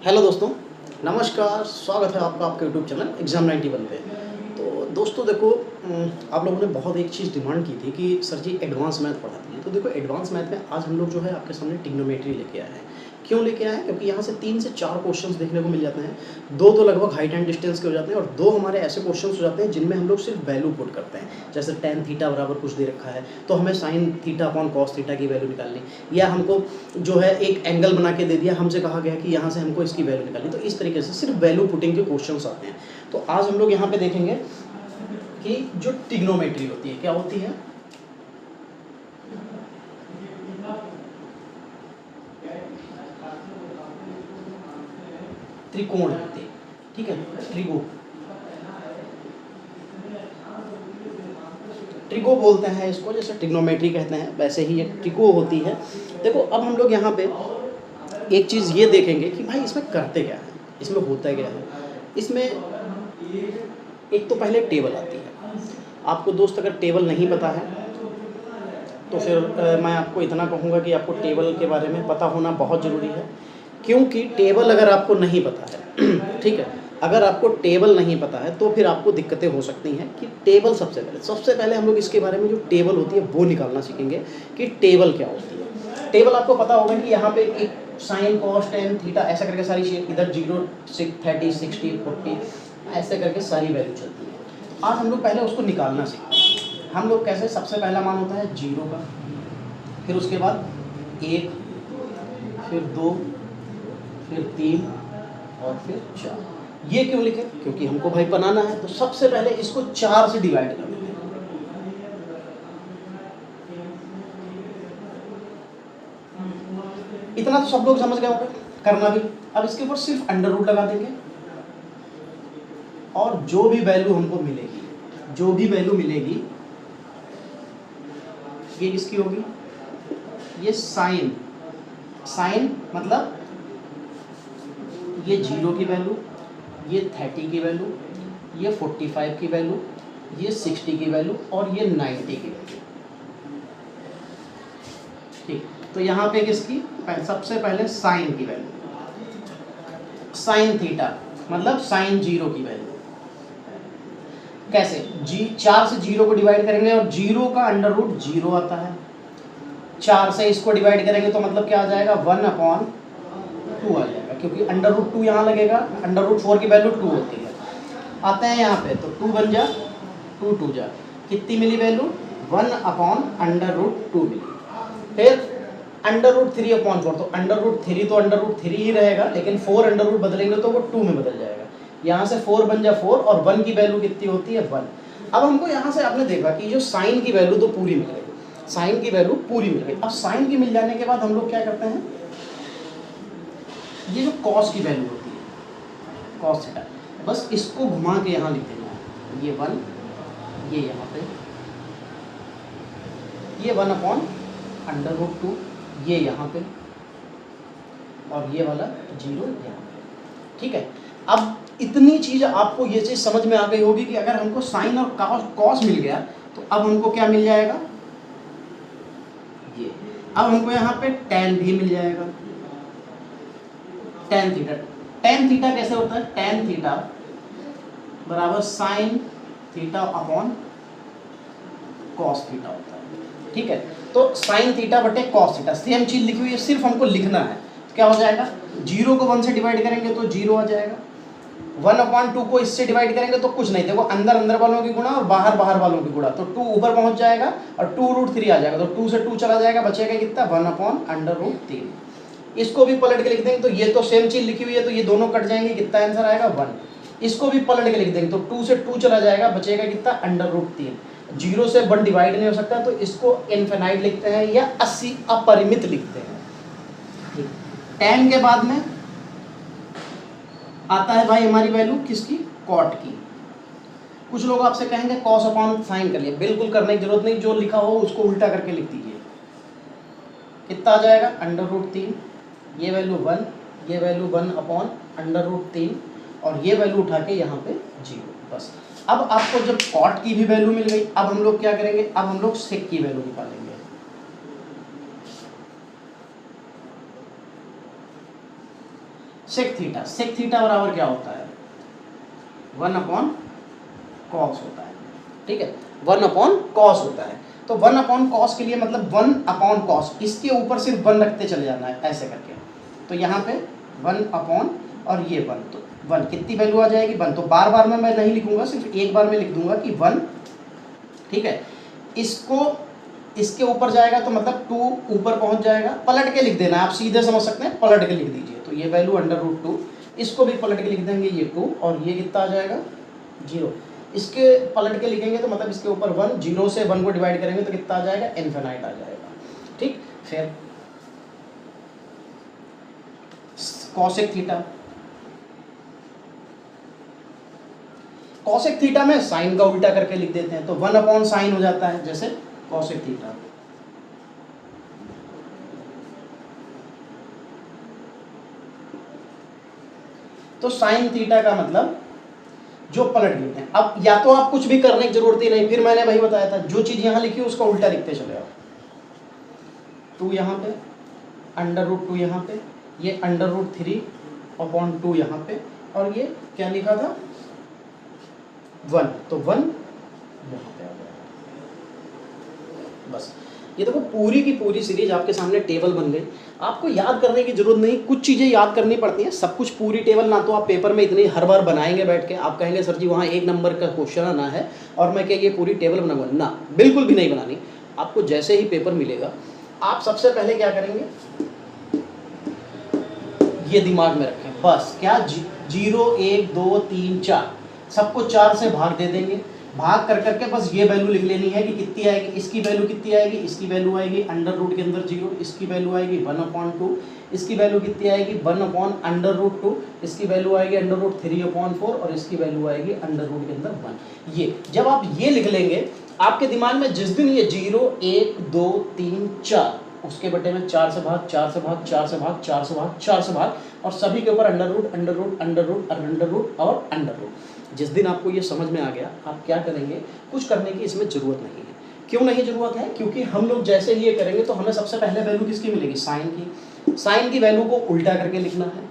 Hello दोस्तों, नमस्कार। स्वागत है आपका आपके यूट्यूब चैनल एग्ज़ाम 91 पे। तो दोस्तों देखो, आप लोगों ने बहुत एक चीज़ डिमांड की थी कि सर जी एडवांस मैथ पढ़ा दीजिए। तो देखो एडवांस मैथ में आज हम लोग जो है आपके सामने ट्रिग्नोमेट्री लेके आए हैं। क्यों लेके आए हैं? क्योंकि यहाँ से 3 से 4 क्वेश्चंस देखने को मिल जाते हैं। 2 तो लगभग हाइट एंड डिस्टेंस के हो जाते हैं और 2 हमारे ऐसे क्वेश्चंस हो जाते हैं जिनमें हम लोग सिर्फ वैल्यू पुट करते हैं। जैसे tan थीटा बराबर कुछ दे रखा है तो हमें sin theta upon cos theta की वैल्यू निकालनी, या हमको जो है एक एंगल बना के दे दिया, हमसे कहा गया कि यहाँ से हमको इसकी वैल्यू निकालनी। तो इस तरीके से सिर्फ वैल्यू पुटिंग के क्वेश्चंस आते हैं। तो आज हम लोग यहाँ पे देखेंगे कि जो ट्रिग्नोमेट्री होती है क्या होती है। त्रिकोण होती है, ठीक है। ट्रिगो बोलते हैं इसको, जैसे ट्रिग्नोमेट्री कहते हैं वैसे ही ये ट्रिगो होती है। देखो अब हम लोग यहाँ पे एक चीज़ ये देखेंगे कि भाई इसमें करते क्या है, इसमें होता क्या है। इसमें एक तो पहले टेबल आती है। आपको दोस्त अगर टेबल नहीं पता है तो फिर मैं आपको इतना कहूँगा कि आपको टेबल के बारे में पता होना बहुत ज़रूरी है। क्योंकि टेबल अगर आपको नहीं पता है ठीक है, अगर आपको टेबल नहीं पता है तो फिर आपको दिक्कतें हो सकती हैं कि टेबल सबसे पहले हम लोग इसके बारे में जो टेबल होती है वो निकालना सीखेंगे कि टेबल क्या होती है। टेबल आपको पता होगा कि यहाँ पे एक साइन कॉस टेन थीटा ऐसा करके सारी शेप, इधर 0 30 60 40 ऐसे करके सारी वैल्यू चलती है। आज हम लोग पहले उसको निकालना सीखते हैं। हम लोग कैसे, सबसे पहला मान होता है 0 का, फिर उसके बाद 1, फिर 2, फिर 3 और फिर 4। ये क्यों लिखे? क्योंकि हमको भाई बनाना है। तो सबसे पहले इसको 4 से डिवाइड कर देते हैं। इतना तो सब लोग समझ गए होंगे, करना भी। अब इसके ऊपर सिर्फ अंडर रूट लगा देंगे और जो भी वैल्यू हमको मिलेगी, ये किसकी होगी? ये साइन मतलब ये 0 की वैल्यू, ये 30 की वैल्यू, ये 45 की वैल्यू, ये 60 की वैल्यू और ये 90 की वैल्यू। ठीक, तो यहाँ पे किसकी? सबसे पहले साइन की वैल्यू, साइन थीटा मतलब साइन 0 की वैल्यू। कैसे? 4 से 0 को डिवाइड करेंगे और 0 का अंडर रूट 0 आता है। 4 से इसको डिवाइड करेंगे तो मतलब क्या आ जाएगा? 1/2 आ जाएगा, क्योंकि अंडर रूट 2 यहाँ लगेगा। अंडर रूट 4 की वैल्यू 2 होती है। आते हैं यहाँ पे तो 2 बन जा, 2 2 जा, कितनी मिली वैल्यू? 1/√2 मिली। फिर अंडर रूट 3/4, तो अंडर रूट 3 ही रहेगा, लेकिन 4 अंडर रूट बदलेंगे तो वो 2 में बदल जाएगा। यहाँ से 4 बन जा 4 और 1 की वैल्यू कितनी होती है? 1। अब हमको यहाँ से आपने देखा कि जो साइन की वैल्यू तो पूरी मिल गई, साइन की वैल्यू पूरी मिल गई। अब साइन की मिल जाने के बाद हम लोग क्या करते हैं, ये जो कॉस की वैल्यू होती है, कॉस थीटा, बस इसको घुमा के यहाँ लिख देना है। ये 1, ये यहाँ पे, ये 1/√2, ये यहाँ पे, और ये वाला 0 यहाँ पे। ठीक है, अब इतनी चीज़ आपको ये चीज़ समझ में आ गई होगी कि अगर हमको साइन और कॉस मिल गया तो अब हमको क्या मिल जाएगा? ये। अब हमको यहाँ पे tan भी मिल जाएगा, tan थीटा। tan थीटा कैसे होता है? tan थीटा बराबर sine theta upon cos theta होता है। ठीक है, तो साइन थीटा बटे कॉस थीटा, सेम चीज लिखी हुई है, सिर्फ हमको लिखना है। तो क्या हो जाएगा? 0 को 1 से डिवाइड करेंगे तो 0 आ जाएगा। 1/2 को इससे डिवाइड करेंगे तो कुछ नहीं, देखो अंदर वालों की गुणा और बाहर वालों की गुणा, तो 2 ऊपर पहुंच जाएगा और 2√3 आ जाएगा, तो 2 से 2 चला जाएगा, बचेगा कितना? 1/√3। इसको भी पलट के लिख देंगे तो ये तो सेम चीज लिखी हुई है, तो ये दोनों कट जाएंगे, कितना आंसर आएगा? 1। इसको भी पलट के लिख देंगे तो 2 से 2 चला जाएगा, बचेगा कितना? √3। 0 से 1 डिवाइड नहीं हो सकता, तो इसको इनफिनाइट लिखते हैं या 80 अपरिमित लिखते हैं। tan के बाद में आता है भाई हमारी वैल्यू किसकी? कॉट की। कुछ लोग आपसे कहेंगे कॉस अपॉन साइन कर लिए, बिल्कुल करने की जरूरत नहीं, जो लिखा हो उसको उल्टा करके लिख दीजिए। कितना आ जाएगा? √3, ये वैल्यू 1, ये वैल्यू 1/√3 और ये वैल्यू उठा के यहाँ पे 0। बस अब आपको जब कॉट की भी वैल्यू मिल गई, अब हम लोग क्या करेंगे? अब हम लोग सेक की वैल्यू निकालेंगे। सेक थीटा, सेक थीटा बराबर क्या होता है 1 अपॉन कॉस होता है, ठीक है 1 अपॉन कॉस होता है। तो 1 अपॉन कॉस के लिए मतलब 1 अपॉन कॉस, इसके ऊपर सिर्फ 1 रखते चले जाना है ऐसे करके। तो यहाँ पे 1 अपॉन और ये 1, तो 1 कितनी वैल्यू आ जाएगी 1, तो बार बार में मैं नहीं लिखूंगा, सिर्फ एक बार में लिख दूंगा कि 1, ठीक है। इसको इसके ऊपर जाएगा तो मतलब 2 ऊपर पहुंच जाएगा, पलट के लिख देना है, आप सीधे समझ सकते हैं, पलट के लिख दीजिए। तो ये वैल्यू √2, इसको भी पलट के लिख देंगे ये 2, और ये कितना आ जाएगा 0। इसके पलट के लिखेंगे तो मतलब इसके ऊपर 1, 0 से 1 को डिवाइड करेंगे तो कितना आ जाएगा इनफिनाइट आ जाएगा, ठीक। फिर कॉसेक थीटा, कॉसेक थीटा में साइन का उल्टा करके लिख देते हैं, तो 1 अपॉन साइन हो जाता है, जैसे कॉसेक थीटा। तो साइन थीटा का मतलब जो पलट लेते हैं। अब या तो आप कुछ भी करने की जरूरत ही नहीं, फिर मैंने वही बताया था, जो चीज यहां लिखी उसका उल्टा लिखते चले आओ। 2 यहाँ पे, √2 यहाँ पे, ये √3 अपॉन 2 यहाँ पे, और ये क्या लिखा था 1, तो 1 यहाँ पे आ गया। बस ये देखो पूरी की पूरी सीरीज आपके सामने टेबल बन गई। आपको याद करने की जरूरत नहीं, कुछ चीज़ें याद करनी पड़ती हैं, सब कुछ पूरी टेबल ना तो आप पेपर में इतनी हर बार बनाएंगे बैठ के, आप कहेंगे सर जी वहाँ 1 नंबर का क्वेश्चन आना है और मैं क्या ये पूरी टेबल बनाऊंगा, ना बिल्कुल भी नहीं बनानी। आपको जैसे ही पेपर मिलेगा आप सबसे पहले क्या करेंगे, ये दिमाग में रखें बस, क्या 0 1 2 3 4 सबको 4 से भाग दे देंगे, भाग कर करके बस ये वैल्यू लिख लेनी है कि कितनी आएगी, इसकी वैल्यू कितनी आएगी, इसकी वैल्यू आएगी √, के अंदर 0, इसकी वैल्यू आएगी 1/2, इसकी वैल्यू कितनी आएगी 1/√2, इसकी वैल्यू आएगी √3/4, और इसकी वैल्यू आएगी √, के अंदर 1। ये जब आप ये लिख लेंगे, आपके दिमाग में जिस दिन ये 0 1 2 3 4 उसके बटे में 4 से भाग, 4 से भाग, 4 से भाग, 4 से भाग, 4 से भाग, और सभी के ऊपर √, और √। जिस दिन आपको ये समझ में आ गया, आप क्या करेंगे, कुछ करने की इसमें ज़रूरत नहीं है। क्यों नहीं ज़रूरत है, क्योंकि हम लोग जैसे ही ये करेंगे तो हमें सबसे पहले वैल्यू किसकी मिलेगी, साइन की। साइन की वैल्यू को उल्टा करके लिखना है,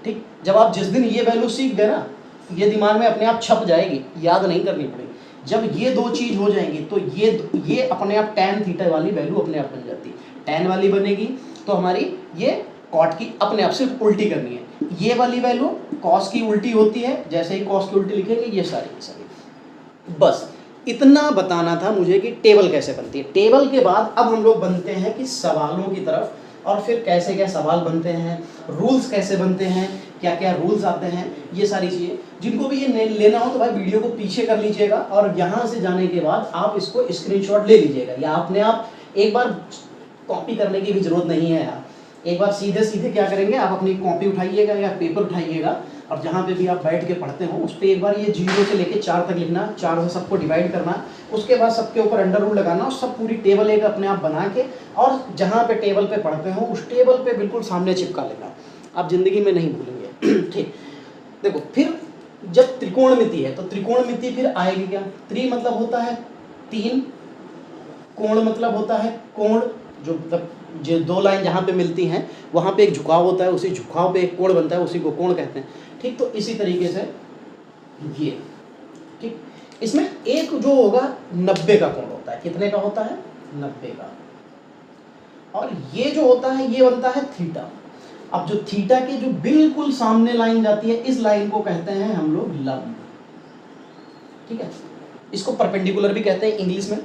ठीक। जब आप जिस दिन ये वैल्यू सीख गए ना, ये दिमाग में अपने आप छप जाएगी, याद नहीं करनी पड़ेगी। जब ये दो चीज़ हो जाएंगी तो ये अपने आप tan थीटा वाली वैल्यू अपने आप बन जाती है। tan वाली बनेगी तो हमारी ये cot की अपने आप सिर्फ उल्टी करनी है। ये वाली वैल्यू cos की उल्टी होती है, जैसे ही cos की उल्टी लिखेंगे ये सारी की सारी। बस इतना बताना था मुझे कि टेबल कैसे बनती है। टेबल के बाद अब हम लोग बनते हैं कि सवालों की तरफ, और फिर कैसे क्या सवाल बनते हैं, रूल्स कैसे बनते हैं, क्या क्या रूल्स आते हैं, ये सारी चीज़ें। जिनको भी ये लेना हो तो भाई वीडियो को पीछे कर लीजिएगा, और यहाँ से जाने के बाद आप इसको स्क्रीनशॉट ले लीजिएगा, या अपने आप एक बार कॉपी करने की भी जरूरत नहीं है यार। एक बार सीधे सीधे क्या करेंगे, आप अपनी कॉपी उठाइएगा या पेपर उठाइएगा, और जहाँ पे भी आप बैठ के पढ़ते हो उस पर एक बार ये 0 से लेके 4 तक लिखना, 4 से सबको डिवाइड करना, उसके बाद सबके ऊपर √, लगाना, और सब पूरी टेबल एक अपने आप बना के, और जहाँ पे टेबल पे पढ़ते हो उस टेबल पे बिल्कुल सामने चिपका लेना, आप ज़िंदगी में नहीं भूलेंगे। ठीक, देखो फिर जब त्रिकोणमिति है तो त्रिकोणमिति फिर आएगी क्या, त्रि मतलब होता है 3, कोण मतलब होता है कोण, जो दो लाइन जहाँ पे मिलती हैं वहाँ पे एक झुकाव होता है, उसी झुकाव पे एक कोण बनता है, उसी को कोण कहते हैं। ठीक, तो इसी तरीके से ये, ठीक, इसमें एक जो होगा 90 का कोण होता है, कितने का होता है 90 का, और ये जो होता है ये बनता है थीटा। अब जो थीटा के जो बिल्कुल सामने लाइन जाती है, इस लाइन को कहते हैं हम लोग लंब, ठीक है, इसको परपेंडिकुलर भी कहते हैं इंग्लिश में।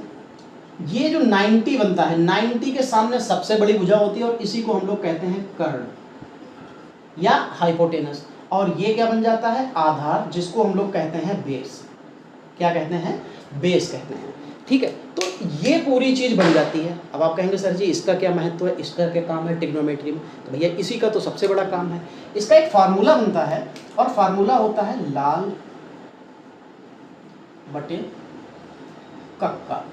ये जो 90 बनता है, 90 के सामने सबसे बड़ी भुजा होती है, और इसी को हम लोग कहते हैं कर्ण या हाइपोटेनस, और ये क्या बन जाता है आधार, जिसको हम लोग कहते हैं बेस। क्या कहते हैं, बेस कहते हैं। ठीक है, तो ये पूरी चीज बन जाती है। अब आप कहेंगे सर जी इसका क्या महत्व है, इसका क्या काम है ट्रिग्नोमेट्री में, तो भैया इसी का तो सबसे बड़ा काम है। इसका एक फार्मूला बनता है, और फार्मूला होता है लाल बटे कक्का।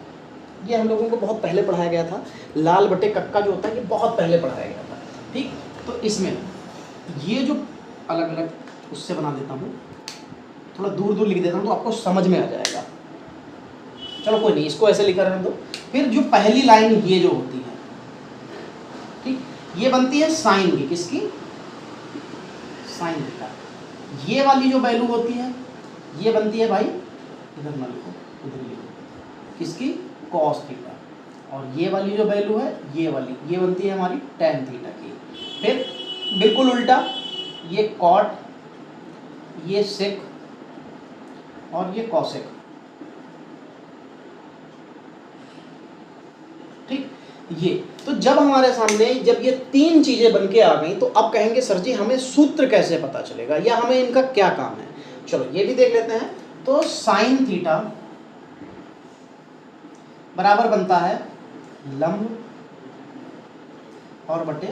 ये हम लोगों को बहुत पहले पढ़ाया गया था, लाल बटे कक्का जो होता है ये बहुत पहले पढ़ाया गया था। ठीक, तो इसमें ये जो अलग अलग उससे बना देता हूँ, थोड़ा दूर दूर लिख देता हूँ तो आपको समझ में आ जाएगा। चलो कोई नहीं, इसको ऐसे लिखा रहने दो। फिर जो पहली लाइन ये जो होती है, ठीक, ये बनती है साइन की, किसकी, साइन थीटा। ये वाली जो वैल्यू होती है ये बनती है भाई, इधर ना लिखो, इधर लिखो, किसकी, कॉस थीटा। और ये वाली जो वैल्यू है ये वाली, ये बनती है हमारी टेन थीटा की। फिर बिल्कुल उल्टा, ये कॉट, ये सेक और ये कॉसेक। ठीक, ये तो जब हमारे सामने जब ये तीन चीजें बन के आ गई तो अब कहेंगे सर जी हमें सूत्र कैसे पता चलेगा या हमें इनका क्या काम है। चलो ये भी देख लेते हैं। तो साइन थीटा बराबर बनता है लंब और बटे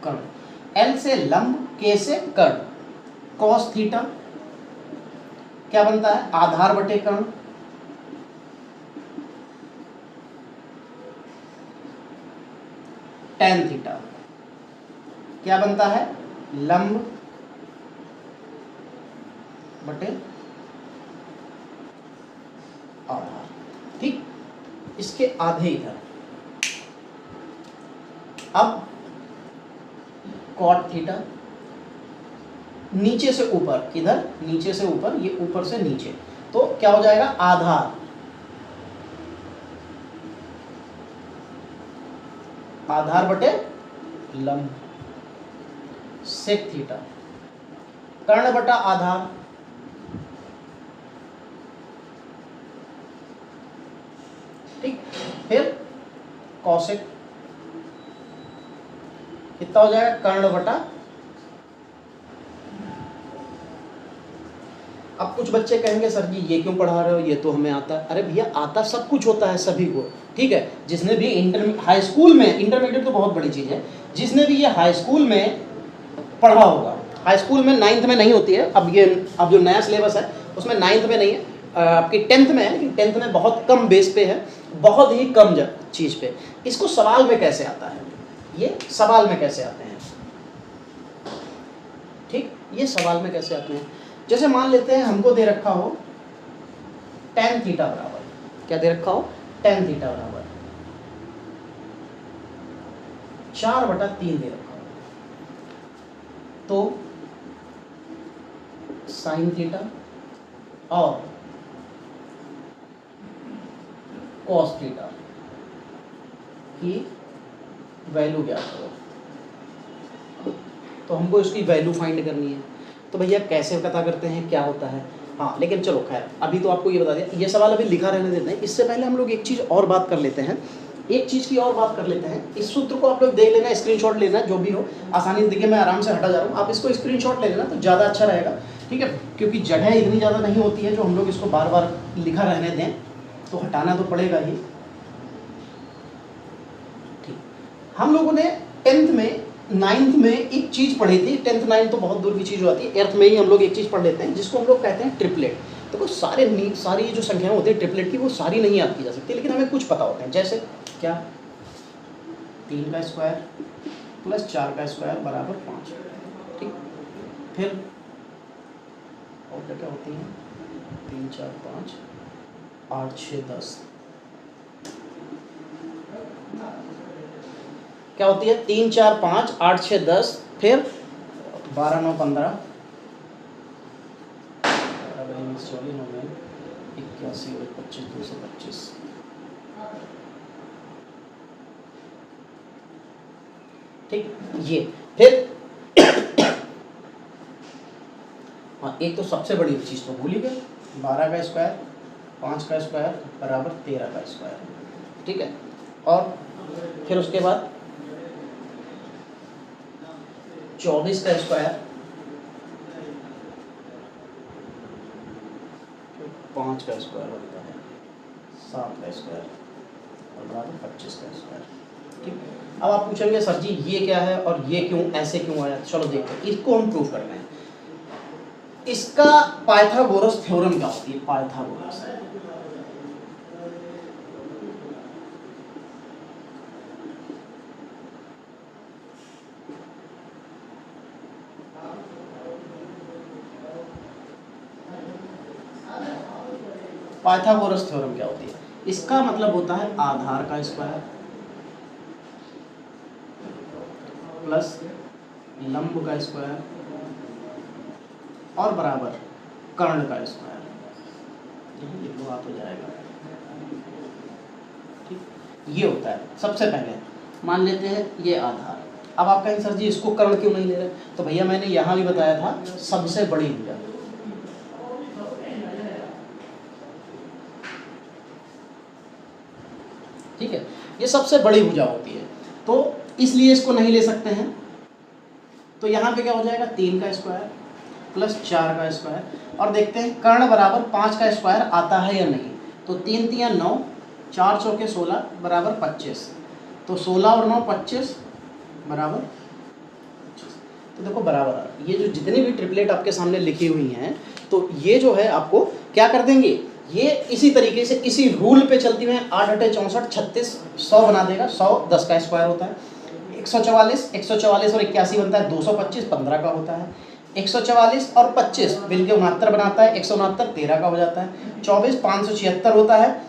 कर्ण, एल से लंब, के से कर्ण। कॉस थीटा क्या बनता है, आधार बटे कर्ण। टेन थीटा क्या बनता है, लंब बटे आधार। ठीक, इसके आधे इधर। अब कॉट थीटा नीचे से ऊपर, किधर, नीचे से ऊपर, ये ऊपर से नीचे, तो क्या हो जाएगा, आधार आधार बटे लंब। सेक थीटा कर्ण बटा आधार। ठीक, फिर कॉसेक कितना हो जाएगा, कर्ण बटा। अब कुछ बच्चे कहेंगे सर जी ये क्यों पढ़ा रहे हो, ये तो हमें आता है। अरे भैया आता सब कुछ होता है सभी को, ठीक है। जिसने भी हाई स्कूल में, इंटरमीडिएट तो बहुत बड़ी चीज़ है, जिसने भी ये हाई स्कूल में पढ़ा होगा, हाई स्कूल में 9th में नहीं होती है, अब जो नया सिलेबस है उसमें 9th में नहीं है, आपकी 10th में है, लेकिन 10th में बहुत कम बेस पे है, बहुत ही कम चीज़ पे। इसको सवाल में कैसे आता है, ये सवाल में कैसे आते हैं, ठीक, ये सवाल में कैसे आते हैं। जैसे मान लेते हैं हमको दे रखा हो टेन थीटा बराबर, क्या दे रखा हो, टेन थीटा बराबर 4/3 दे रखा हो, तो साइन थीटा और कॉस थीटा की वैल्यू क्या करो, तो हमको इसकी वैल्यू फाइंड करनी है। तो भैया कैसे पता करते हैं, क्या होता है, हाँ, लेकिन चलो खैर अभी तो आपको ये बता दिया, ये सवाल अभी लिखा रहने देते हैं। इससे पहले हम लोग एक चीज़ और बात कर लेते हैं, एक चीज़ की और बात कर लेते हैं। इस सूत्र को आप लोग देख लेना, स्क्रीनशॉट लेना, जो भी हो आसानी से। देखिए मैं आराम से हटा जा रहा हूँ, आप इसको स्क्रीनशॉट ले लेना तो ज़्यादा अच्छा रहेगा, ठीक है, क्योंकि जगह इतनी ज़्यादा नहीं होती है जो हम लोग इसको बार बार लिखा रहने दें, तो हटाना तो पड़ेगा ही। ठीक, हम लोगों ने 10th में 9th में एक चीज़ पढ़ी थी, 10th 9th तो बहुत दूर की चीज़ होती है, 8th में ही हम लोग एक चीज़ पढ़ लेते हैं जिसको हम लोग कहते हैं ट्रिपलेट। देखो सारी जो संख्याएं होती है ट्रिपलेट की, वो सारी नहीं याद की जा सकती, लेकिन हमें कुछ पता होता है। जैसे क्या, 3 का स्क्वायर प्लस 4 का स्क्वायर बराबर 5, ठीक। फिर और क्या क्या होती है, 3 4 5 8 6 10, क्या होती है, 3 4 5 8 6 10, फिर 12 9 15 24 9 81 25 225, ठीक। ये फिर हाँ, एक तो सबसे बड़ी चीज़ तो भूल ही गए, 12 का स्क्वायर 5 का स्क्वायर बराबर 13 का स्क्वायर, ठीक है। और फिर उसके बाद 24 का स्क्वायर 5 का स्क्वायर बनता है 7 का स्क्वायर और बराबर 25 का स्क्वायर, ठीक। अब आप पूछेंगे सर जी ये क्या है और ये क्यों, ऐसे क्यों आया। चलो देखते हैं, इसको हम प्रूव करते हैं। इसका पाइथागोरस थ्योरम क्या होती है, पाइथागोरस पाइथागोरस थ्योरम क्या होती है, इसका मतलब होता है आधार का स्क्वायर प्लस लंब का स्क्वायर और बराबर कर्ण का स्क्वायर, ये दो हाथ हो जाएगा। ठीक, ये होता है। सबसे पहले मान लेते हैं ये आधार। अब आप कहेंगे सर जी इसको कर्ण क्यों नहीं ले रहे? तो भैया मैंने यहाँ भी बताया था सबसे बड़ी भुजा, ठीक है, ये सबसे बड़ी भुजा होती है, तो इसलिए इसको नहीं ले सकते हैं। तो यहाँ पे क्या हो जाएगा 3 का स्क्वायर प्लस 4 का स्क्वायर, और देखते हैं कर्ण बराबर 5 का स्क्वायर आता है या नहीं। तो 3 तिया 9, 4 चौके 16 बराबर 25, तो 16 और 9 25 बराबर 25। तो देखो बराबर ये जो जितनी भी ट्रिपलेट आपके सामने लिखी हुई हैं, तो ये जो है आपको क्या कर देंगे, ये इसी तरीके से इसी रूल पे चलती हुई 8 8 64 36 100 बना देगा। 100 10 का स्क्वायर होता है। 144 और 81 बनता है 225, 15 का होता है। 144 और 25 मिलकर 69 बनाता है, 169 13 का हो जाता है। 24 576 होता है,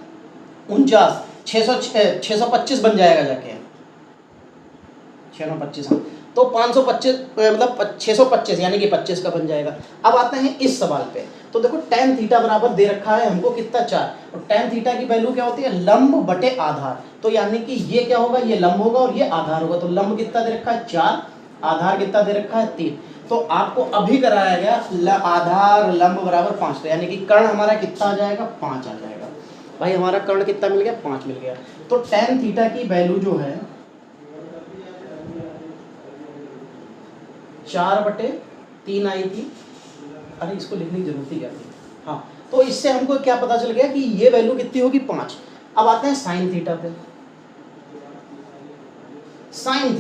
49 625 बन जाएगा जाके 625, हाँ, तो 525 मतलब 625 यानी कि 25 का बन जाएगा। अब आते हैं इस सवाल पे, तो देखो tan थीटा बराबर दे रखा है हमको कितना 4, और tan थीटा की वैल्यू क्या होती है लंब बटे आधार, तो यानी कि ये क्या होगा, ये लंब होगा और ये आधार होगा। तो लंब कितना दे रखा है 4, आधार कितना दे रखा है 3, तो आपको अभी कराया गया आधार लंब बराबर 5, तो यानी कि कर्ण हमारा कितना आ जाएगा 5 आ जाएगा। भाई हमारा कर्ण कितना मिल गया 5 मिल गया। तो tan थीटा की वैल्यू जो है 4/3 आई थी। अरे इसको लिखने की जरूरत ही क्या थी, हाँ, तो इससे हमको क्या पता चल गया कि ये वैल्यू कितनी होगी 5। अब आते हैं साइन थीटा पे। साइन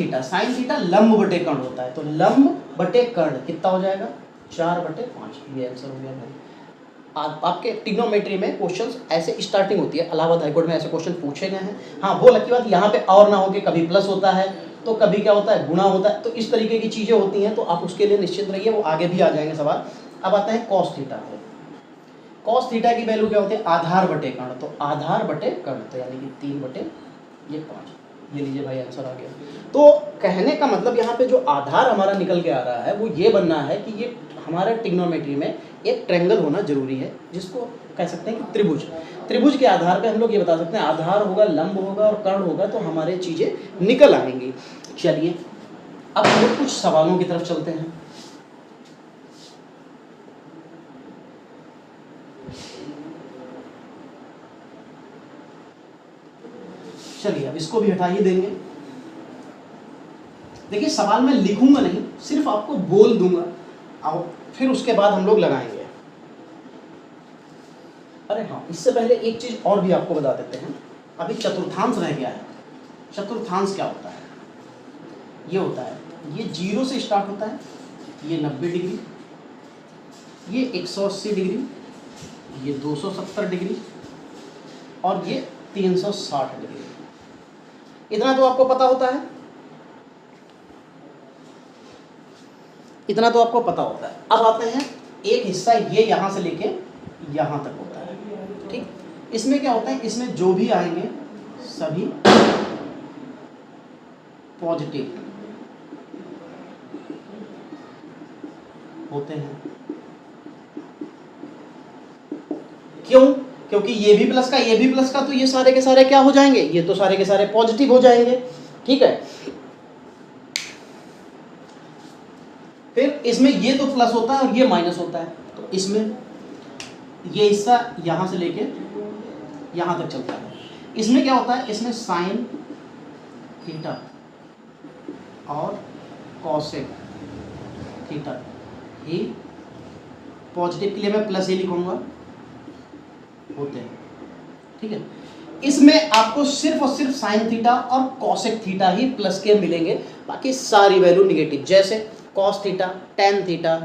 थीटा लंब बटे कर्ण होता है, तो लंब बटे कर्ण कितना हो जाएगा 4/5, ये आंसर हो गया भाई। आपके ट्रिग्नोमेट्री में क्वेश्चंस ऐसे स्टार्टिंग होती है, इलाहाबाद हाईकोर्ट में ऐसे क्वेश्चन पूछे गए हैं। हाँ वो लकी बात यहाँ पे और ना हो कि कभी प्लस होता है तो कभी क्या होता है गुणा होता है, तो इस तरीके की चीज़ें होती हैं, तो आप उसके लिए निश्चित रहिए, वो आगे भी आ जाएंगे सवाल। अब आता है कॉस थीटा पे। कॉस थीटा की वैल्यू क्या होती है आधार बटे कर्ण, तो आधार बटे कर्ण, तो यानी कि 3/5, ये लीजिए भाई आंसर आ गया। तो कहने का मतलब यहाँ पे जो आधार हमारा निकल के आ रहा है वो ये बनना है कि ये हमारे ट्रिग्नोमेट्री में एक ट्रायंगल होना जरूरी है, जिसको कह सकते हैं कि त्रिभुज। त्रिभुज के आधार पे हम लोग ये बता सकते हैं आधार होगा, लंब होगा और कर्ण होगा, तो हमारे चीज़ें निकल आएंगी। चलिए अब हम लोग कुछ सवालों की तरफ चलते हैं। चलिए अब इसको भी हटा ही देंगे। देखिए सवाल मैं लिखूंगा नहीं, सिर्फ आपको बोल दूंगा और फिर उसके बाद हम लोग लगाएंगे। अरे हाँ, इससे पहले एक चीज और भी आपको बता देते हैं। अभी चतुर्थांश रह गया है। चतुर्थांश क्या होता है, ये होता है, ये 0 से स्टार्ट होता है, ये 90 डिग्री, ये 180 डिग्री, ये 270 डिग्री और ये 360 डिग्री। इतना तो आपको पता होता है, इतना तो आपको पता होता है। अब आते हैं एक हिस्सा ये यहाँ से लेके यहाँ तक होता है, ठीक। इसमें क्या होता है, इसमें जो भी आएंगे सभी पॉजिटिव होते हैं। क्यों? क्योंकि ये भी प्लस का ये भी प्लस का, तो ये सारे के सारे क्या हो जाएंगे, ये तो सारे के सारे पॉजिटिव हो जाएंगे, ठीक है। फिर इसमें ये तो प्लस होता है और ये माइनस होता है, तो इसमें ये हिस्सा यहाँ से लेके यहाँ तक चलता है। इसमें क्या होता है, इसमें साइन थीटा और कॉसेक थीटा, ये पॉजिटिव के लिए मैं प्लस ही लिखूंगा, होते हैं, ठीक है। इसमें आपको सिर्फ और सिर्फ साइन थीटा और कॉसेक थीटा ही प्लस के मिलेंगे, बाकी सारी वैल्यू निगेटिव, जैसे cos theta, tan theta,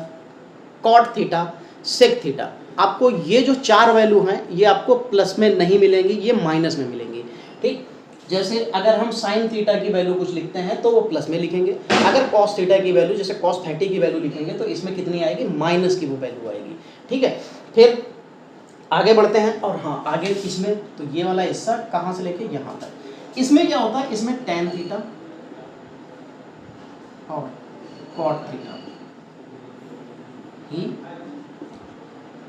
cot theta, sec theta. आपको ये जो 4 वैल्यू हैं ये आपको प्लस में नहीं मिलेंगी, ये माइनस में मिलेंगी, ठीक। जैसे अगर हम साइन थीटा की वैल्यू कुछ लिखते हैं तो वो प्लस में लिखेंगे, अगर कॉस थीटा की वैल्यू जैसे कॉस 30 की वैल्यू लिखेंगे तो इसमें कितनी आएगी, माइनस की वो वैल्यू आएगी, ठीक है। फिर आगे बढ़ते हैं, और हाँ आगे इसमें तो ये वाला हिस्सा कहाँ से लेके यहाँ तक, इसमें क्या होता है, इसमें टेन थीटा और कॉट थीटा ही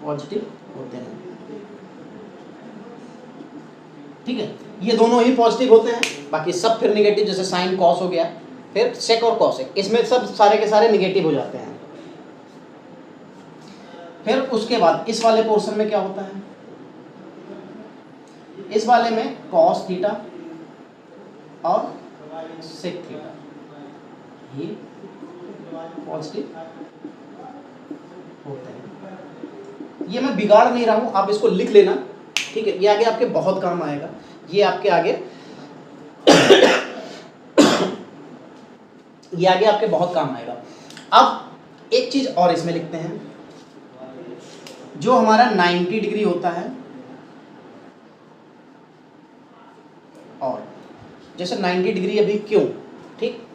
पॉजिटिव होते हैं। ठीक है, ये दोनों ही पॉजिटिव होते हैं, बाकी सब फिर निगेटिव, जैसे साइन कॉस हो गया, फिर सेक और कॉसेक, इसमें सब सारे के सारे निगेटिव हो जाते हैं। फिर उसके बाद इस वाले पोर्शन में क्या होता है, इस वाले में कॉस थीटा और सेक थीटा ये पॉजिटिव होते हैं। ये मैं बिगाड़ नहीं रहा हूं, आप इसको लिख लेना। ठीक है, ये आगे आपके बहुत काम आएगा, ये आपके आगे ये आगे आपके बहुत काम आएगा। अब एक चीज और इसमें लिखते हैं, जो हमारा 90 डिग्री होता है, और जैसे 90 डिग्री अभी क्यों, ठीक,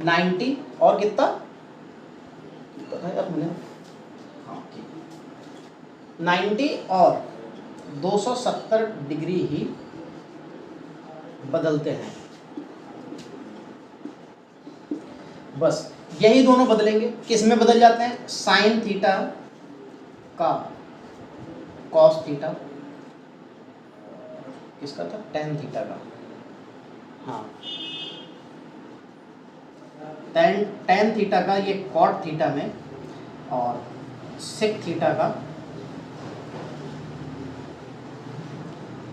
90 और कितना बताया अब मैंने, हाँ ठीक, 90 और 270 डिग्री ही बदलते हैं, बस यही दोनों बदलेंगे। किस में बदल जाते हैं, साइन थीटा का कॉस थीटा, किसका था, टेन थीटा का, हाँ टेन थीटा का ये कॉट थीटा में, और सेक थीटा का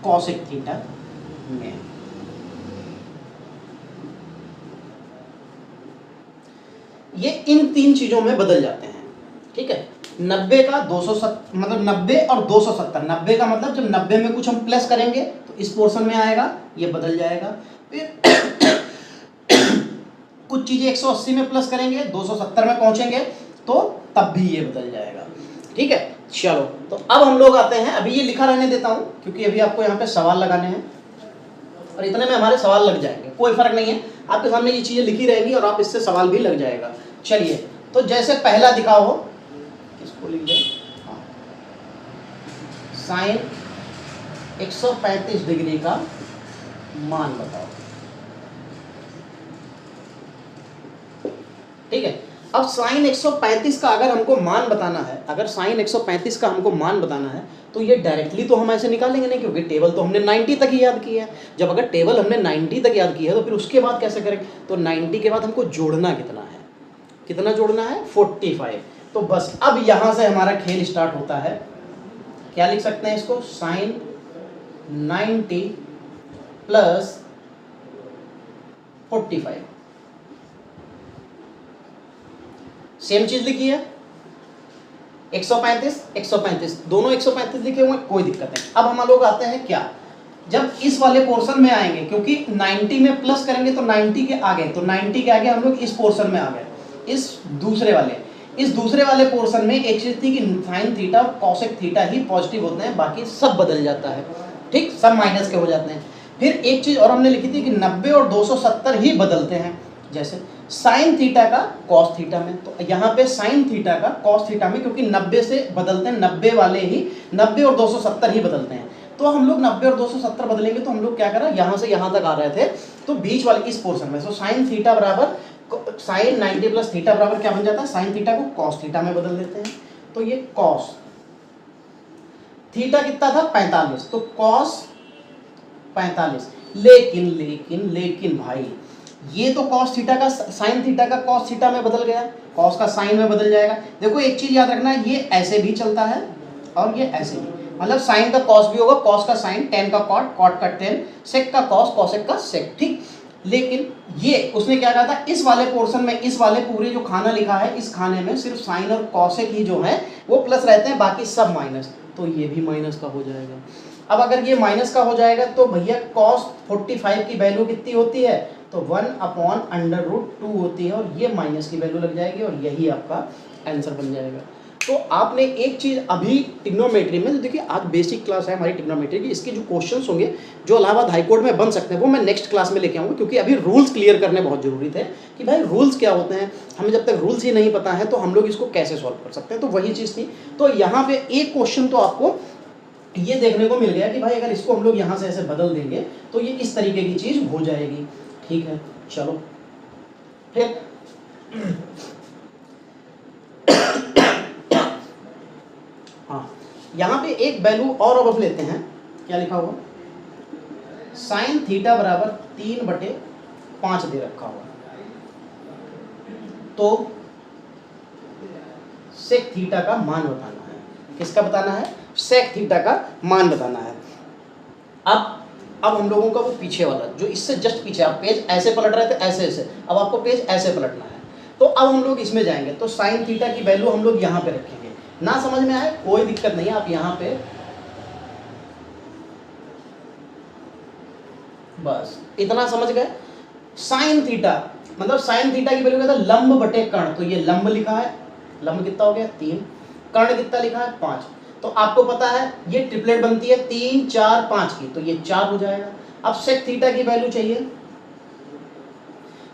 कॉसेक थीटा में। ये इन तीन चीजों में बदल जाते हैं। ठीक है, 90 का 270 मतलब 90 और 270, 90 का मतलब जब 90 में कुछ हम प्लस करेंगे तो इस पोर्शन में आएगा, ये बदल जाएगा। फिर कुछ चीजें 180 में प्लस करेंगे, 270 में पहुंचेंगे तो तब भी ये बदल जाएगा। ठीक है, चलो तो अब हम लोग आते हैं, अभी ये लिखा रहने देता हूं क्योंकि अभी आपको यहाँ पे सवाल लगाने हैं, और इतने में हमारे सवाल लग जाएंगे, कोई फर्क नहीं है, आपके सामने ये चीजें लिखी रहेगी और आप इससे सवाल भी लग जाएगा। चलिए, तो जैसे पहला दिखाओ हो, किसको लिख दें, साइन 135 डिग्री का मान बताओ। ठीक है, अब साइन 135 का अगर हमको मान बताना है, अगर साइन 135 का हमको मान बताना है तो ये डायरेक्टली तो हम ऐसे निकालेंगे नहीं, क्योंकि टेबल तो हमने 90 तक ही याद किया है। जब अगर टेबल हमने 90 तक याद किया है तो फिर उसके बाद कैसे करेंगे, तो 90 के बाद हमको जोड़ना कितना है, कितना जोड़ना है, 45। तो बस अब यहाँ से हमारा खेल स्टार्ट होता है। क्या लिख सकते हैं इसको, साइन 90 प्लस 45, सेम चीज लिखी है, 135 135 दोनों 135 लिखे हुए, कोई दिक्कत नहीं। अब हम लोग आते हैं क्या, जब इस वाले पोर्शन में आएंगे, क्योंकि 90 में प्लस करेंगे तो 90 के आगे, तो 90 के आगे हम लोग इस पोर्शन में आ गए, इस दूसरे वाले पोर्शन में एक चीज थी कि साइन थीटा और कॉसेक थीटा ही पॉजिटिव होते हैं, बाकी सब बदल जाता है। ठीक, सब माइनस के हो जाते हैं। फिर एक चीज और हमने लिखी थी कि 90 और 270 ही बदलते हैं, जैसे साइन थीटा का कॉस थीटा में, तो यहाँ पे साइन थीटा का कॉस थीटा में, क्योंकि 90 से बदलते हैं, 90 वाले ही 90 और 270 ही बदलते हैं, तो हम लोग 90 और 270 बदलेंगे, तो हम लोग क्या करा, यहाँ से यहाँ तक आ रहे थे, तो बीच वाले इस पोर्शन में, तो साइन थीटा बराबर साइन 90 प्लस थीटा बराबर क्या बन जाता है, साइन थीटा को कॉस थीटा में बदल देते हैं, तो ये कॉस थीटा कितना था, 45, तो कॉस 45। लेकिन भाई ये तो कॉस थीटा का साइन थीटा का कॉस थीटा में बदल गया, कॉस का साइन में बदल जाएगा। देखो एक चीज याद रखना, ये ऐसे भी चलता है और ये ऐसे भी, मतलब साइन का कॉस भी होगा, कॉस का साइन, टेन का कॉट, कॉट का टेन, सेक का कॉस, कॉसेक का सेक। ठीक, लेकिन ये उसने क्या कहा था, इस वाले पोर्शन में, इस वाले पूरे जो खाना लिखा है, इस खाने में सिर्फ साइन और कॉसेक ही जो है वो प्लस रहते हैं, बाकी सब माइनस, तो ये भी माइनस का हो जाएगा। अब अगर ये माइनस का हो जाएगा तो भैया कॉस 45 की वैल्यू कितनी होती है, तो 1/√2 होती है, और ये माइनस की वैल्यू लग जाएगी, और यही आपका आंसर बन जाएगा। तो आपने एक चीज़ अभी ट्रिग्नोमेट्री में, देखिए आज बेसिक क्लास है हमारी ट्रिग्नोमेट्री की, इसके जो क्वेश्चंस होंगे जो इलाहाबाद हाईकोर्ट में बन सकते हैं वो मैं नेक्स्ट क्लास में लेके आऊँगा, क्योंकि अभी रूल्स क्लियर करने बहुत जरूरी थे कि भाई रूल्स क्या होते हैं, हमें जब तक रूल्स ही नहीं पता है तो हम लोग इसको कैसे सॉल्व कर सकते हैं, तो वही चीज़ थी। तो यहाँ पे एक क्वेश्चन तो आपको ये देखने को मिल गया कि भाई अगर इसको हम लोग यहाँ से ऐसे बदल देंगे तो ये इस तरीके की चीज़ हो जाएगी। ठीक है, चलो फिर हाँ, यहाँ पे एक वैल्यू और अब लेते हैं। क्या लिखा हुआ, साइन थीटा बराबर 3/5 दे रखा हुआ, तो सेक थीटा का मान बताना है। किसका बताना है, सेक थीटा का मान बताना है। अब हम लोगों का वो पीछे वाला जो इससे जस्ट पीछे, आप पेज ऐसे पलट रहे थे ऐसे ऐसे, अब आपको पेज ऐसे पलटना है। तो अब हम लोग इसमें जाएंगे, तो साइन थीटा की वैल्यू हम लोग यहाँ पे रखेंगे। ना समझ में आए कोई दिक्कत नहीं है, आप यहाँ पे बस इतना समझ गए। साइन थीटा मतलब साइन थीटा की वैल्यू कहता है लंब बटे कर्ण, तो ये लंब लिखा है, लंब कितना हो गया 3, कर्ण कितना लिखा है 5। तो आपको पता है ये ट्रिपलेट बनती है 3 4 5 की, तो ये 4 हो जाएगा। अब सेक थीटा की वैल्यू चाहिए।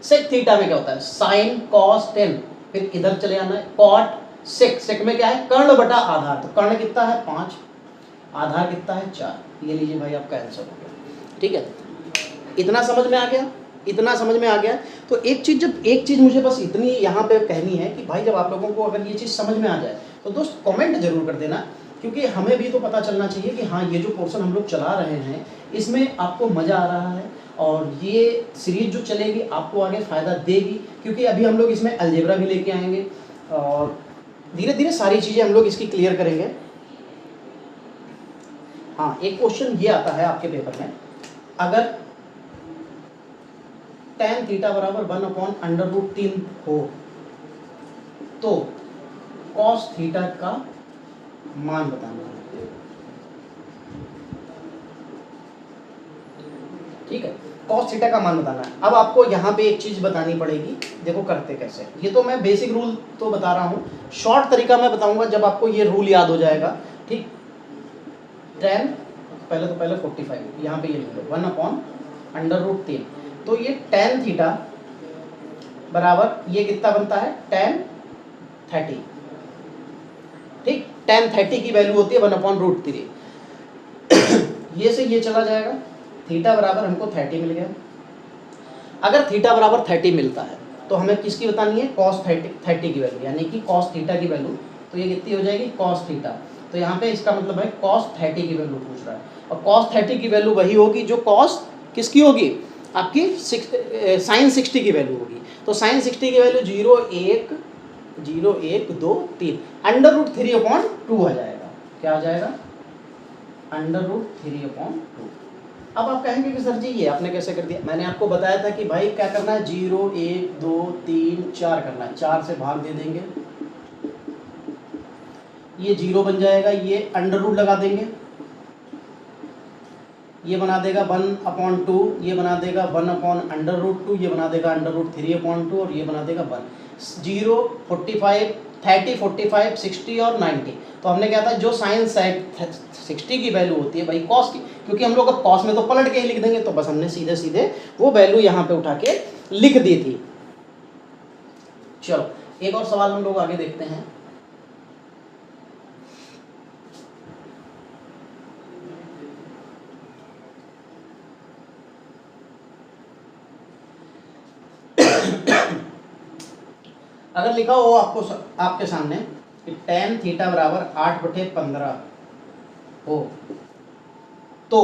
सेक थीटा में क्या होता है, साइन कॉस टेन, फिर इधर चले आना है कॉट सेक। सेक में क्या है, कर्ण बटा आधार, तो कर्ण कितना है 5, आधार कितना है 4। ये लीजिए भाई आपका आंसर हो गया। ठीक है, इतना समझ में आ गया, इतना समझ में आ गया। तो एक चीज़ मुझे बस इतनी यहाँ पे कहनी है कि भाई जब आप लोगों को अगर ये चीज़ समझ में आ जाए तो दोस्त कमेंट जरूर कर देना, क्योंकि हमें भी तो पता चलना चाहिए कि हाँ ये जो पोर्शन हम लोग चला रहे हैं इसमें आपको मज़ा आ रहा है, और ये सीरीज जो चलेगी आपको आगे फ़ायदा देगी, क्योंकि अभी हम लोग इसमें अलजेब्रा भी लेके आएंगे और धीरे धीरे सारी चीज़ें हम लोग इसकी क्लियर करेंगे। हाँ, एक क्वेश्चन ये आता है आपके पेपर में, अगर tan थीटा बराबर 1/√3 हो तो cos थीटा का मान बताना है। ठीक है, cos थीटा का मान बताना है। अब आपको यहाँ पे एक चीज़ बतानी पड़ेगी, देखो करते कैसे। ये तो मैं बेसिक रूल तो बता रहा हूँ, शॉर्ट तरीका मैं बताऊंगा जब आपको ये रूल याद हो जाएगा। ठीक, tan पहले 45 यहाँ पे ये लिख लो 1/√3, तो ये tan थीटा बराबर ये कितना बनता है tan 30। ठीक, tan 30 की वैल्यू होती है 1/√3। ये से ये चला जाएगा, थीटा बराबर हमको 30 मिल गया। अगर थीटा बराबर 30 मिलता है तो हमें किसकी बतानी है, cos 30 की वैल्यू, यानी कि cos थीटा की वैल्यू। तो ये कितनी हो जाएगी cos थीटा, तो यहाँ पे इसका मतलब है cos 30 की वैल्यू पूछ रहा है, और cos 30 की वैल्यू वही होगी जो cos किसकी होगी, आपकी साइन 60 की वैल्यू होगी। तो साइन 60 की वैल्यू 0 1 2 3 √3/2 आ जाएगा। क्या आ जाएगा, √3/2। अब आप कहेंगे कि सर जी ये आपने कैसे कर दिया। मैंने आपको बताया था कि भाई क्या करना है, 0 1 2 3 4 करना है, 4 से भाग दे देंगे, ये 0 बन जाएगा, ये √ लगा देंगे, ये बना देगा 1/2, ये बना देगा 1/√2, ये बना देगा √3/2, और ये बना देगा 1। 0 45 30 45 60 और 90। तो हमने क्या था, जो साइन 60 की वैल्यू होती है भाई कॉस की, क्योंकि हम लोग अब कॉस में तो पलट के ही लिख देंगे, तो बस हमने सीधे सीधे वो वैल्यू यहाँ पे उठा के लिख दी थी। चलो एक और सवाल हम लोग आगे देखते हैं। अगर लिखा हो आपके सामने कि tan थीटा बराबर 8/15 हो तो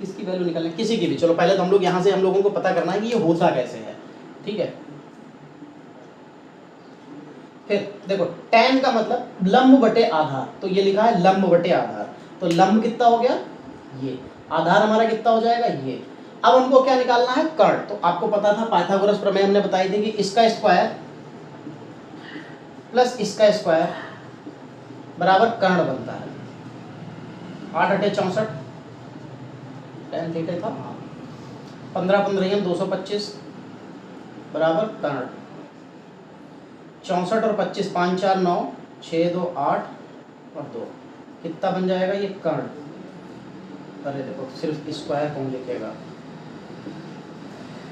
किसकी वैल्यू निकालना, किसी की भी। चलो पहले तो हम लोग यहाँ से हम लोगों को पता करना है कि ये होता कैसे है। ठीक है, फिर देखो tan का मतलब लंब बटे आधार, तो ये लिखा है लंब बटे आधार, तो लंब कितना हो गया ये, आधार हमारा कितना हो जाएगा ये। अब हमको क्या निकालना है, कर्ण। तो आपको पता था पाइथागोरस प्रमेय हमने बताई थी कि इसका स्क्वायर प्लस इसका स्क्वायर बराबर कर्ण बनता है। 8 × 8 = 64, tan थीटा था 15 15 225 बराबर कर्ण। 64 और 25 5 4 9 6 2 8 और 2 कितना बन जाएगा ये कर्ण। अरे देखो सिर्फ स्क्वायर कौन लिखेगा,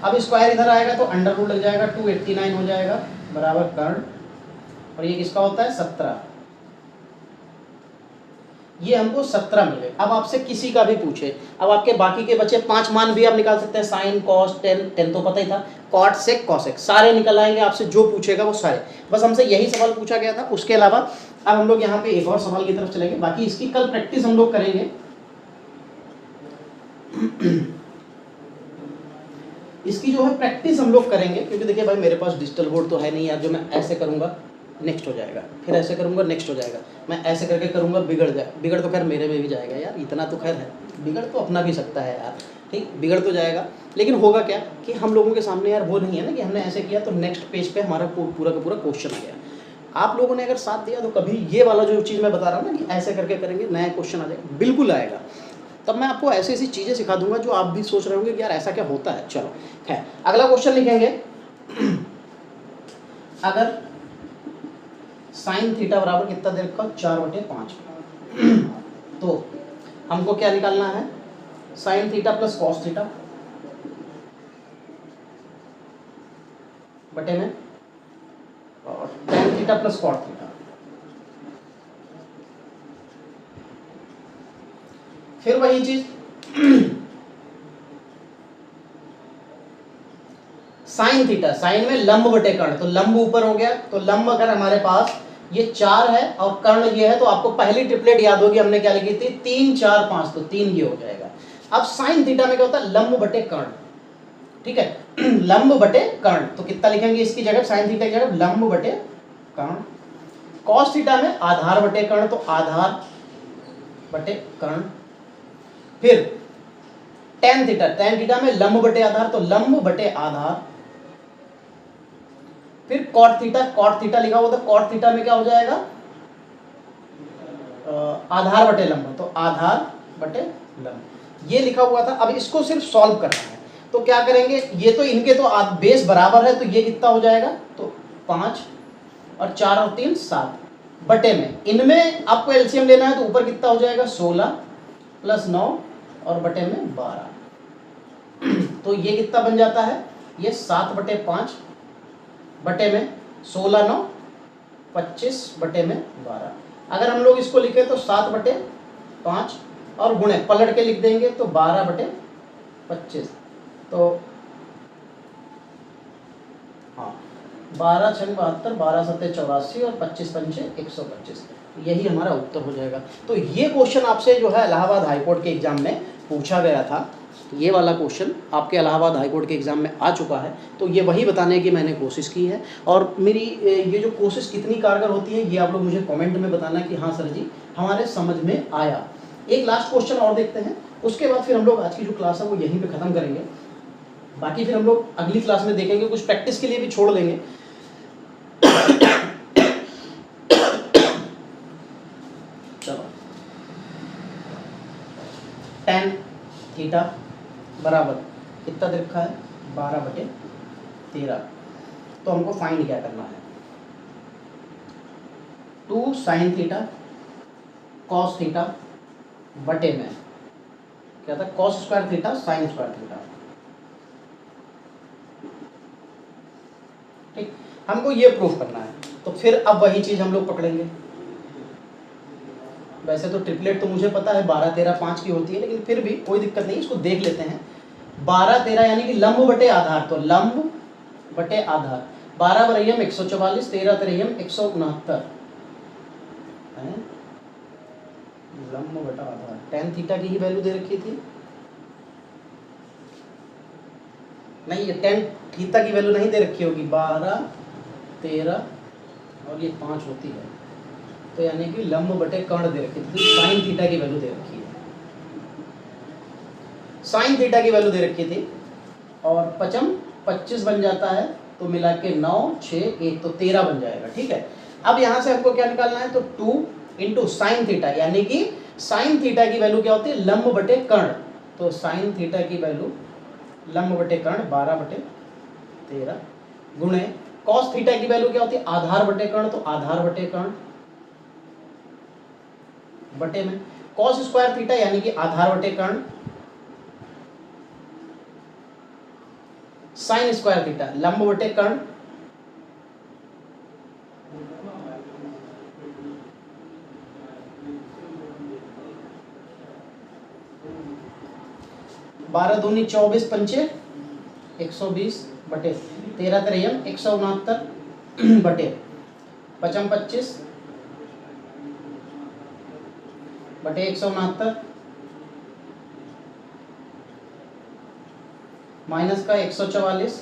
अब स्क्वायर इधर आएगा तो √ लग जाएगा, 289 हो जाएगा बराबर कर्ण। और ये किसका होता है 17। ये हमको 17 मिले। अब आपसे किसी का भी पूछे, अब आपके बाकी के बचे 5 मान भी आप निकाल सकते हैं, साइन कॉस टेन तो पता ही था, कॉट सेक कॉसेक सारे निकल आएंगे, आपसे जो पूछेगा वो सारे। बस हमसे यही सवाल पूछा गया था। उसके अलावा अब हम लोग यहाँ पे एक और सवाल की तरफ चलेंगे, बाकी इसकी कल प्रैक्टिस हम लोग करेंगे। इसकी जो है प्रैक्टिस हम लोग करेंगे, क्योंकि देखिए भाई मेरे पास डिजिटल बोर्ड तो है नहीं यार, जो मैं ऐसे करूँगा नेक्स्ट हो जाएगा, फिर ऐसे करूँगा नेक्स्ट हो जाएगा, मैं ऐसे करके करूँगा बिगड़ तो खैर मेरे में भी जाएगा यार, इतना तो खैर है, बिगड़ तो अपना भी सकता है यार, ठीक, बिगड़ तो जाएगा। लेकिन होगा क्या कि हम लोगों के सामने यार वो नहीं है ना कि हमने ऐसे किया तो नेक्स्ट पेज पे हमारा पूरा का पूरा क्वेश्चन आ गया। आप लोगों ने अगर साथ दिया तो कभी ये वाला जो चीज़ मैं बता रहा हूँ ना कि ऐसे करके करेंगे नया क्वेश्चन आ जाएगा, बिल्कुल आएगा। तब मैं आपको ऐसी ऐसी चीज़ें सिखा दूंगा जो आप भी सोच रहे होंगे कि यार ऐसा क्या होता है। चलो खैर अगला क्वेश्चन लिखेंगे। अगर साइन थीटा बराबर कितना दे रखा, 4/5, तो हमको क्या निकालना है, sine theta plus cos theta बटे में और tan theta plus cot theta. फिर वही चीज साइन थीटा, साइन में लंब बटे कर्ण, तो लंब ऊपर हो गया, तो लंब अगर हमारे पास ये 4 है और कर्ण ये है, तो आपको पहली ट्रिपलेट याद होगी, हमने क्या लिखी थी, 3 4 5, तो 3 ये हो जाएगा। अब साइन थीटा में क्या होता है, लंब बटे कर्ण, ठीक है, लंब बटे कर्ण, तो कितना लिखेंगे इसकी जगह, साइन थीटा की जगह लंब बटे कर्ण। कॉस थीटा में आधार बटे कर्ण, तो आधार बटे कर्ण। फिर टेन थीटा में लंब बटे आधार, तो लंब बटे आधार। फिर कॉट थीटा लिखा हुआ था, कॉट थीटा में क्या हो जाएगा, आधार बटे लंब, तो आधार बटे लंब, ये लिखा हुआ था। अब इसको सिर्फ सॉल्व करना है, तो क्या करेंगे, ये तो इनके तो बेस बराबर है, तो ये कितना हो जाएगा, तो 5 और 4 और 3 7 बटे में, इनमें आपको एलसीएम लेना है, तो ऊपर कितना हो जाएगा, 16 प्लस 9 और बटे में 12, तो ये कितना बन जाता है, ये 7/5 बटे में 16 9 25 बटे में 12। अगर हम लोग इसको लिखे तो 7/5 और गुणे पलट के लिख देंगे तो 12/25, तो हाँ 12 × 72, 12 × 7 84 और 25 × 5 125, यही हमारा उत्तर हो जाएगा। तो ये क्वेश्चन आपसे जो है इलाहाबाद हाईकोर्ट के एग्जाम में पूछा गया था, ये वाला क्वेश्चन आपके इलाहाबाद हाईकोर्ट के एग्ज़ाम में आ चुका है, तो ये वही बताने की मैंने कोशिश की है। और मेरी ये जो कोशिश कितनी कारगर होती है, ये आप लोग मुझे कमेंट में बताना कि हाँ सर जी हमारे समझ में आया। एक लास्ट क्वेश्चन और देखते हैं, उसके बाद फिर हम लोग आज की जो क्लास है वो यहीं पे ख़त्म करेंगे। बाकी फिर हम लोग अगली क्लास में देखेंगे, कुछ प्रैक्टिस के लिए भी छोड़ देंगे। चलो, tan थीटा बराबर कितना दे रखा है, 12/13, तो हमको फाइंड क्या करना है, 2 sin थीटा cos थीटा बटे में क्या था, cos square theta sin square theta, ठीक, हमको ये प्रूफ करना है। तो फिर अब वही चीज़ हम लोग पकड़ेंगे। वैसे तो ट्रिपलेट तो मुझे पता है 12 13 5 की होती है, लेकिन फिर भी कोई दिक्कत नहीं, इसको देख लेते हैं। 12 13 यानी कि लंब बटे आधार, तो लंब बटे आधार, 12 बरहियम 144, 13 तिरहियम 169, लंब बटा आधार। tan थीटा की ही वैल्यू दे रखी थी, नहीं ये tan थीटा की वैल्यू नहीं दे रखी होगी, 12 13 और ये 5 होती है, तो यानी कि लंब बटे कर्ण दे रखी थी, साइन थीटा की वैल्यू दे रखी है, साइन थीटा की वैल्यू दे रखी थी, और 25 बन जाता है, तो मिला के 9 6 1, तो 13 बन जाएगा, ठीक है। अब यहाँ से हमको क्या निकालना है, तो 2 इंटू साइन थीटा, यानी कि साइन थीटा की वैल्यू क्या होती है, लंब बटे कर्ण, तो साइन थीटा की वैल्यू लंब बटे कर्ण 12/13 गुणे कॉस थीटा की वैल्यू क्या होती है, आधार बटे कर्ण, तो आधार बटे कर्ण बटे में कॉस स्क्वायर थीटा यानी कि आधार बटे कर्ण साइन स्क्वायर थीटा लंब बटे कर्ण 12 दूनी 24 पंचे 120 बटे 13 तिरयम 169 बटे 25 बटे 169 माइनस का 144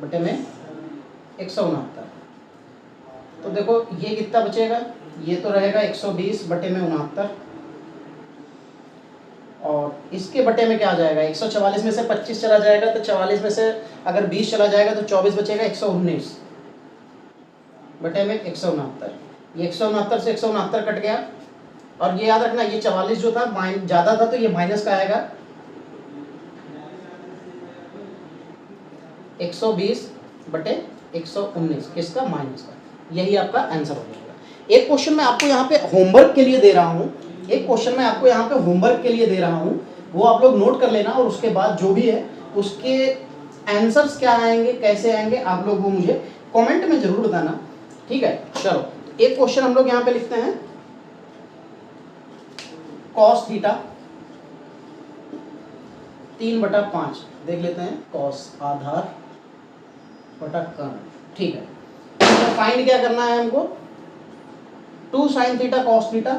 बटे में 169। तो देखो ये कितना बचेगा, ये तो रहेगा 120 बटे में 69 और इसके बटे में क्या आ जाएगा, 144 में से 25 चला जाएगा तो 44 में से अगर 20 चला जाएगा तो 24 बचेगा 119 बटे में 169। ये 169 से 169 कट गया और ये याद रखना ये 44 जो था ज़्यादा था तो ये माइनस का आएगा 120 बटे 119 किसका, माइनस का। यही आपका आंसर हो जाएगा। एक क्वेश्चन मैं आपको यहाँ पे होमवर्क के लिए दे रहा हूँ, एक क्वेश्चन मैं आपको यहाँ पे होमवर्क के लिए दे रहा हूँ, वो आप लोग नोट कर लेना और उसके बाद जो भी है उसके आंसर्स क्या आएंगे कैसे आएंगे आप लोग वो मुझे कमेंट में जरूर बताना, ठीक है। चलो एक क्वेश्चन हम लोग यहाँ पे लिखते हैं, कॉस थीटा 3/5 देख लेते हैं, कॉस आधार बटा कर्ण, ठीक है। तो फाइंड क्या करना है हमको, 2 sin theta cos theta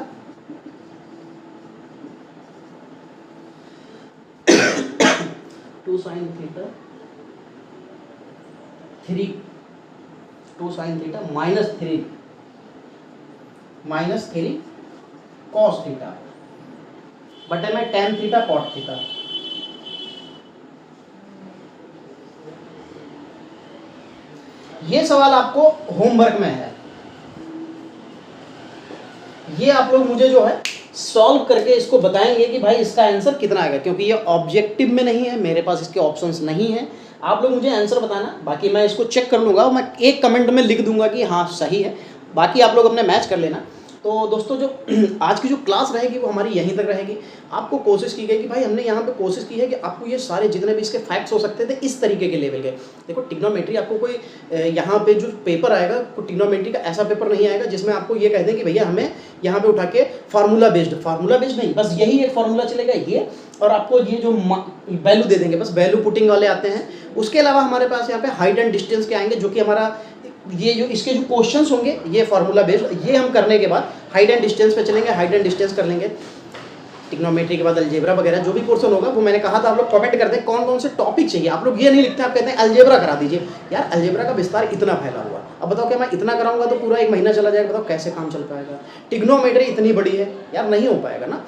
2 sin theta 2 sin theta minus 3 cos theta बटे में tan थीटा कॉट थीटा। ये सवाल आपको होमवर्क में है, ये आप लोग मुझे जो है सॉल्व करके इसको बताएंगे कि भाई इसका आंसर कितना आएगा, क्योंकि ये ऑब्जेक्टिव में नहीं है, मेरे पास इसके ऑप्शंस नहीं है। आप लोग मुझे आंसर बताना, बाकी मैं इसको चेक कर लूँगा और मैं एक कमेंट में लिख दूंगा कि हाँ सही है, बाकी आप लोग अपने मैच कर लेना। तो दोस्तों जो आज की जो क्लास रहेगी वो हमारी यहीं तक रहेगी। आपको कोशिश की गई कि भाई हमने यहाँ पे कोशिश की है कि आपको ये सारे जितने भी इसके फैक्ट्स हो सकते थे इस तरीके के लेवल के। देखो टिग्नोमेट्री आपको कोई यहाँ पे जो पेपर आएगा टिग्नोमेट्री का ऐसा पेपर नहीं आएगा जिसमें आपको ये कह दें कि भैया हमें यहाँ पे उठा के फार्मूला बेस्ड नहीं, बस यही एक फार्मूला चलेगा ये, और आपको ये जो वैल्यू दे देंगे, बस वैल्यू पुटिंग वाले आते हैं। उसके अलावा हमारे पास यहाँ पे हाइट एंड डिस्टेंस के आएंगे, जो कि हमारा ये जो इसके जो क्वेश्चंस होंगे ये फार्मूला बेस्ड, ये हम करने के बाद हाइट एंड डिस्टेंस पे चलेंगे, हाइट एंड डिस्टेंस कर लेंगे। टिग्नोमेट्री के बाद अलजेब्रा वगैरह जो भी पोर्शन होगा वो मैंने कहा था आप लोग कमेंट करते हैं कौन कौन से टॉपिक चाहिए। आप लोग ये नहीं लिखते, आप कहते हैं अलजेब्रा करा दीजिए। यार अलजेब्रा का विस्तार इतना फैला हुआ, अब बताओ क्या मैं इतना कराऊंगा तो पूरा 1 महीना चला जाएगा, बताओ कैसे काम चल पाएगा। टिग्नोमेट्री इतनी बड़ी है यार, नहीं हो पाएगा ना।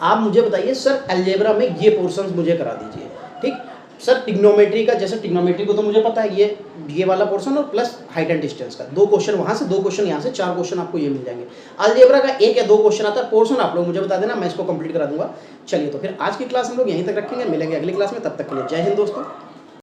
आप मुझे बताइए सर अलजेब्रा में ये पोर्शन मुझे करा दीजिए, ठीक सर। टिग्नोमेट्री का जैसे टिग्नोमेट्री को तो मुझे पता है ये वाला पोर्शन और प्लस हाइट एंड डिस्टेंस का 2 क्वेश्चन वहाँ से, 2 क्वेश्चन यहाँ से, 4 क्वेश्चन आपको ये मिल जाएंगे। अलजेब्रा का 1 या 2 क्वेश्चन आता है, पोर्शन आप लोग मुझे बता देना, मैं इसको कंप्लीट करा दूंगा। चलिए तो फिर आज की क्लास हम लोग यहीं तक रखेंगे, मिलेंगे अगली क्लास में, तब तक के लिए जय हिंद दोस्तों।